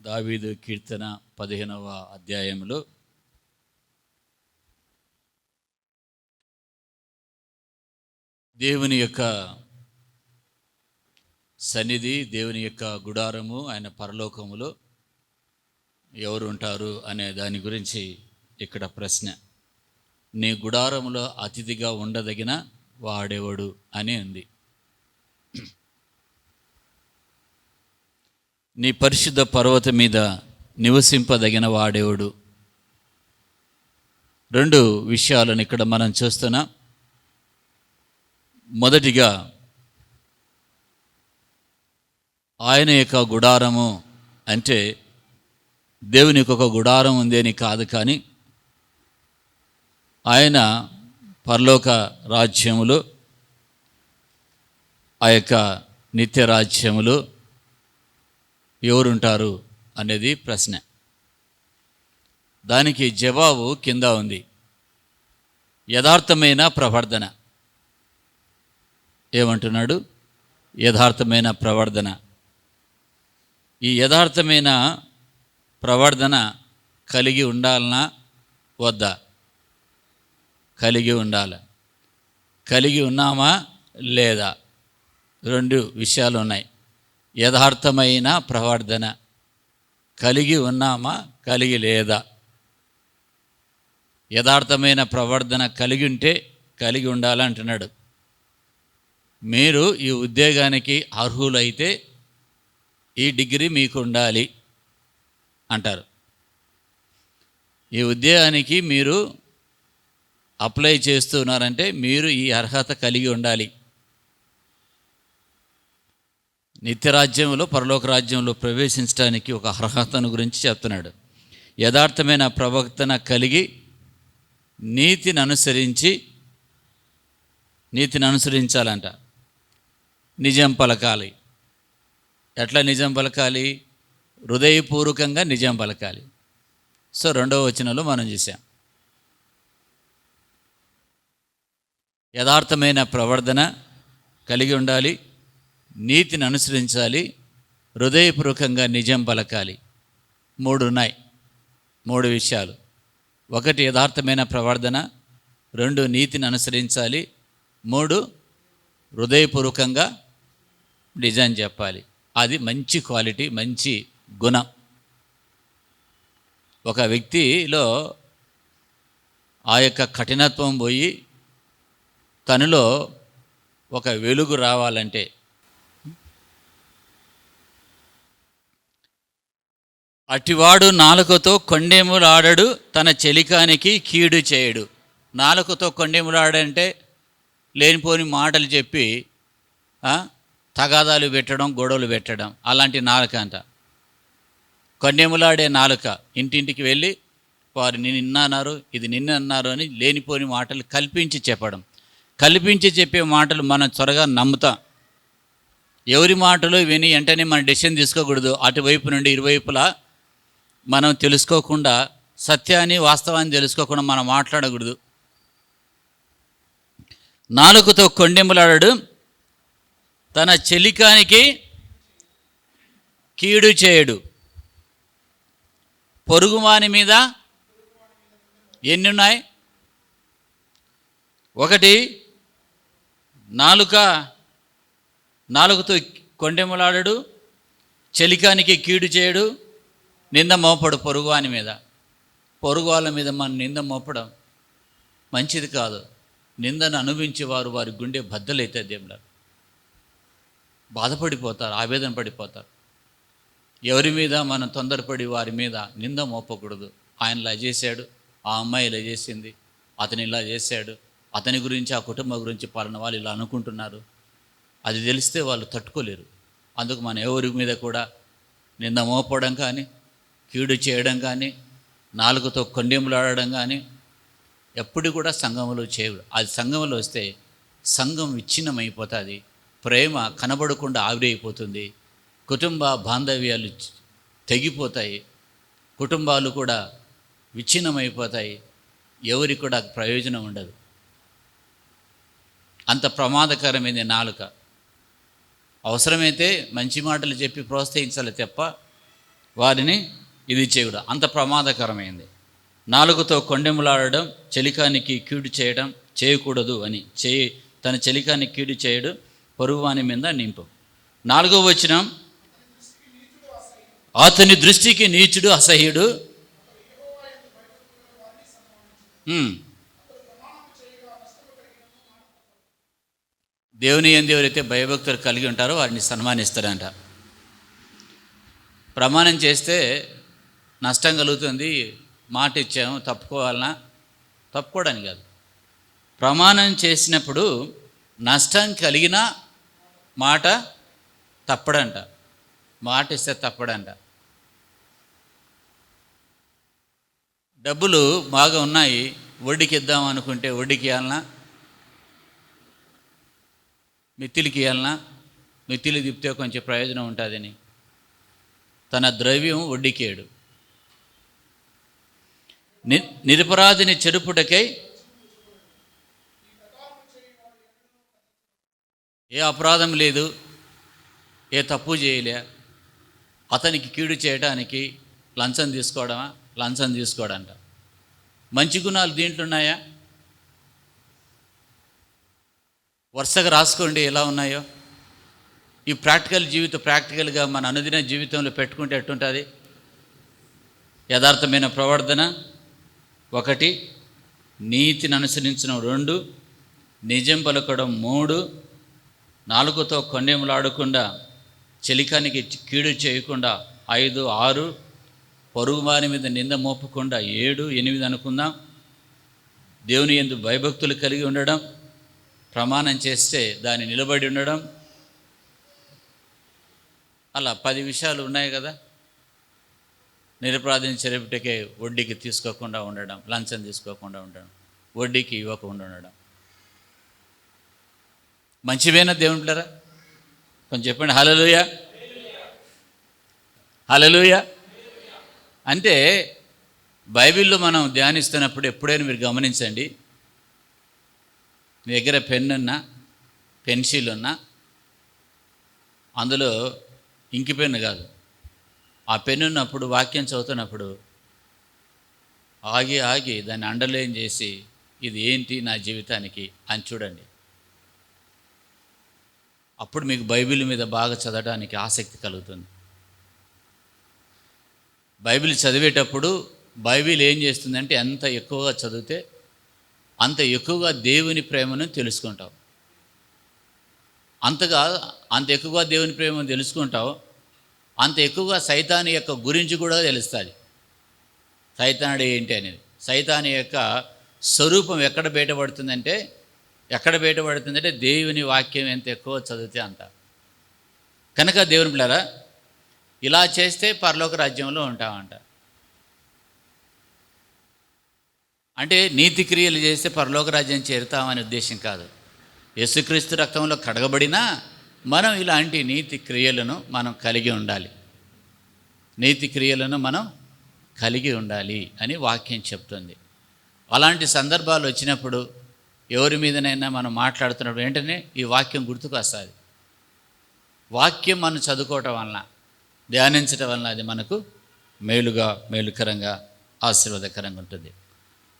దావీదు కీర్తన 15వ అధ్యాయంలో దేవుని యొక్క సన్నిధి, దేవుని యొక్క గుడారము, ఆయన పరలోకములో ఎవరు ఉంటారు అనే దాని గురించి ఇక్కడ ప్రశ్న. నీ గుడారములో అతిథిగా ఉండదగిన వాడెవడు అని ఉంది. నీ పరిశుద్ధ పర్వతం మీద నివసింపదగిన వాడెవడు? రెండు విషయాలను ఇక్కడ మనం చూస్తున్నాం. మొదటిగా ఆయన యొక్క గుడారము అంటే దేవునికి ఒక గుడారం ఉంది అని కాదు, కానీ ఆయన పరలోక రాజ్యములు, ఆ యొక్క నిత్య రాజ్యములు ఎవరుంటారు అనేది ప్రశ్న. దానికి జవాబు కింద ఉంది. యథార్థమైన ప్రవర్తన. ఏమంటున్నాడు? యథార్థమైన ప్రవర్తన. ఈ యథార్థమైన ప్రవర్తన కలిగి ఉండాలనా వద్దా? కలిగి ఉండాలి. కలిగి ఉన్నామా లేదా? రెండు విషయాలు ఉన్నాయి. యథార్థమైన ప్రవర్తన కలిగి ఉన్నామా, కలిగి లేదా? యథార్థమైన ప్రవర్తన కలిగి ఉంటే కలిగి ఉండాలంటున్నాడు. మీరు ఈ ఉద్యోగానికి అర్హులైతే ఈ డిగ్రీ మీకు ఉండాలి అంటారు. ఈ ఉద్యోగానికి మీరు అప్లై చేస్తున్నారంటే మీరు ఈ అర్హత కలిగి ఉండాలి. నిత్యరాజ్యంలో, పరలోక రాజ్యంలో ప్రవేశించడానికి ఒక అర్హతను గురించి చెప్తున్నాడు. యథార్థమైన ప్రవర్తన కలిగి నీతిని అనుసరించాలంట. నిజం పలకాలి. ఎట్లా నిజం పలకాలి? హృదయపూర్వకంగా నిజం పలకాలి. సో 2వ వచనంలో మనం చూసాం. యథార్థమైన ప్రవర్తన కలిగి ఉండాలి, నీతిని అనుసరించాలి, హృదయపూర్వకంగా నిజం పలకాలి. 3 ఉన్నాయి. 3 విషయాలు. 1 యథార్థమైన ప్రవర్తన, 2 నీతిని అనుసరించాలి, 3 హృదయపూర్వకంగా నిజం చెప్పాలి. అది మంచి క్వాలిటీ, మంచి గుణం. ఒక వ్యక్తిలో ఆ యొక్క కఠినత్వం పోయి తనలో ఒక వెలుగు రావాలంటే అటివాడు నాలుకతో కొండెములాడడు, తన చెలికానికి కీడు చేయడు. నాలుకతో కొండెములాడంటే లేనిపోని మాటలు చెప్పి తగాదాలు పెట్టడం, గొడవలు పెట్టడం, అలాంటి నాలుక అంట. కొండెములాడే నాలుక ఇంటింటికి వెళ్ళి వారు నిన్న అన్నారు, ఇది నిన్న అన్నారు అని లేనిపోని మాటలు కల్పించి చెప్పడం. కల్పించి చెప్పే మాటలు మనం త్వరగా నమ్ముతాం. ఎవరి మాటలు విని వెంటనే మనం డెసిషన్ తీసుకోకూడదు. అటువైపు నుండి ఇరువైపులా మనం తెలుసుకోకుండా, సత్యాన్ని వాస్తవాన్ని తెలుసుకోకుండా మనం మాట్లాడకూడదు. నాలుకతో కొండెములాడడు, తన చెలికానికి కీడు చేయడు. పొరుగువాని మీద ఎన్నున్నాయి? 1 నాలుకతో కొండెములాడడు, చెలికానికి కీడు చేయడు, నింద మోపడు పొరుగువాని మీద. పొరుగు వాళ్ళ మీద మనం నింద మోపడం మంచిది కాదు. నిందను అనుభవించేవారు వారి గుండె బద్దలైతే దేవుడు బాధపడిపోతారు, ఆవేదన పడిపోతారు. ఎవరి మీద మనం తొందరపడి వారి మీద నింద మోపకూడదు. ఆయన ఇలా చేశాడు, ఆ అమ్మాయి ఇలా చేసింది, అతను ఇలా చేశాడు, అతని గురించి, ఆ కుటుంబం గురించి పలానా వాళ్ళు ఇలా అనుకుంటున్నారు. అది తెలిస్తే వాళ్ళు తట్టుకోలేరు. అందుకు మనం ఎవరి మీద కూడా నింద మోపడం కానీ, కీడు చేయడం కానీ, నాలుకతో కొండెములాడడం కానీ ఎప్పుడు కూడా సంఘంలో చేయడు. అది సంఘంలో వస్తే సంఘం విచ్ఛిన్నమైపోతుంది, ప్రేమ కనబడకుండా ఆవిరైపోతుంది, కుటుంబ బాంధవ్యాలు తెగిపోతాయి, కుటుంబాలు కూడా విచ్ఛిన్నమైపోతాయి, ఎవరికి కూడా ప్రయోజనం ఉండదు. అంత ప్రమాదకరమైంది నాలుక. అవసరమైతే మంచి మాటలు చెప్పి ప్రోత్సహించాలి తప్ప వారిని ఇది చేయడం అంత ప్రమాదకరమైంది. నాలుగుతో కొండెములాడడం, చెలికానికి కీడు చేయడం చేయకూడదు అని తన చెలికానికి కీడు చేయడు, పొరుగువాని మీద నింపు. 4వ వచనం, అతని దృష్టికి నీచుడు అసహ్యుడు. దేవుని యందు ఎవరైతే భయభక్తులు కలిగి ఉంటారో వారిని సన్మానిస్తారంట. ప్రమాణం చేస్తే నష్టం కలుగుతుంది, మాట ఇచ్చాము తప్పుకోవాలన్నా, తప్పుకోవడానికి కాదు, ప్రమాణం చేసినప్పుడు నష్టం కలిగిన మాట తప్పడంట, మాట ఇస్తే తప్పడంట. డబ్బులు బాగా ఉన్నాయి, వడ్డీకి ఇద్దాం అనుకుంటే వడ్డీకి ఇవ్వాలన్నా, మిత్తిలికి ఇవ్వాలన్నా, మిత్తిలి తిప్పితే కొంచెం ప్రయోజనం ఉంటుందని తన ద్రవ్యం వడ్డీకేయడు. నిరపరాధిని చెరుపుటకై ఏ అపరాధం లేదు, ఏ తప్పు చేయలే, అతనికి కీడు చేయడానికి లంచం తీసుకోవడమా? లంచం తీసుకోవడంట. మంచి గుణాలు దీంట్లో ఉన్నాయా? వరుసగా రాసుకోండి ఎలా ఉన్నాయో. ఈ ప్రాక్టికల్గా మన అనుదిన జీవితంలో పెట్టుకుంటే ఎట్టుంటుంది? యథార్థమైన ప్రవర్తన 1, నీతిని అనుసరించడం 2, నిజం పలకడం 3, నాలుగుతో కొండెములాడకుండా చెలికానికి కీడు చేయకుండా 5, 6, పొరుగువారి మీద నింద మోపకుండా 7, 8 అనుకుందాం. దేవుని యందు భయభక్తులు కలిగి ఉండడం, ప్రమాణం చేస్తే దాన్ని నిలబడి ఉండడం, అలా 10 విషయాలు ఉన్నాయి కదా. నిరపరాధిని చెరుపుటకే వడ్డీకి తీసుకోకుండా ఉండడం, లంచం తీసుకోకుండా ఉండడం, వడ్డీకి ఇవ్వకుండా ఉండడం. మంచివేనా దేవుని పిల్లరా? కొంచెం చెప్పండి హల్లెలూయా, హల్లెలూయా. అంటే బైబిల్లో మనం ధ్యానిస్తున్నప్పుడు ఎప్పుడైనా మీరు గమనించండి, మీ దగ్గర పెన్నున్నా, పెన్సిల్ ఉన్నా, అందులో ఇంకి పెన్ను కాదు, ఆ పెన్ను ఉన్నప్పుడు వాక్యం చదువుతున్నప్పుడు ఆగి దాన్ని అండర్లైన్ చేసి ఇది ఏంటి నా జీవితానికి అని చూడండి. అప్పుడు మీకు బైబిల్ మీద బాగా చదవడానికి ఆసక్తి కలుగుతుంది. బైబిల్ చదివేటప్పుడు బైబిల్ ఏం చేస్తుందంటే ఎంత ఎక్కువగా చదివితే అంత ఎక్కువగా దేవుని ప్రేమను తెలుసుకుంటావు. అంత ఎక్కువగా దేవుని ప్రేమను తెలుసుకుంటావు, అంత ఎక్కువగా సైతాను యొక్క గురించి కూడా తెలుస్తుంది. సైతానుడు ఏంటి అనేది, సైతాను యొక్క స్వరూపం ఎక్కడ బయటపడుతుందంటే దేవుని వాక్యం ఎంత ఎక్కువ చదివితే అంత. కనుక దేవుని పిల్లరా, ఇలా చేస్తే పరలోక రాజ్యంలో ఉంటామంట. అంటే నీతి క్రియలు చేస్తే పరలోక రాజ్యం చేరుతామనే ఉద్దేశం కాదు. యేసుక్రీస్తు రక్తంలో కడగబడినా మనం ఇలాంటి నీతి క్రియలను మనం కలిగి ఉండాలి, నీతి క్రియలను మనం కలిగి ఉండాలి అని వాక్యం చెప్తుంది. అలాంటి సందర్భాలు వచ్చినప్పుడు ఎవరి మీదనైనా మనం మాట్లాడుతున్నప్పుడు వెంటనే ఈ వాక్యం గుర్తుకు వస్తుంది. వాక్యం మనం చదువుకోవటం వలన, ధ్యానించటం వలన అది మనకు మేలుకరంగా ఆశీర్వాదకరంగా ఉంటుంది.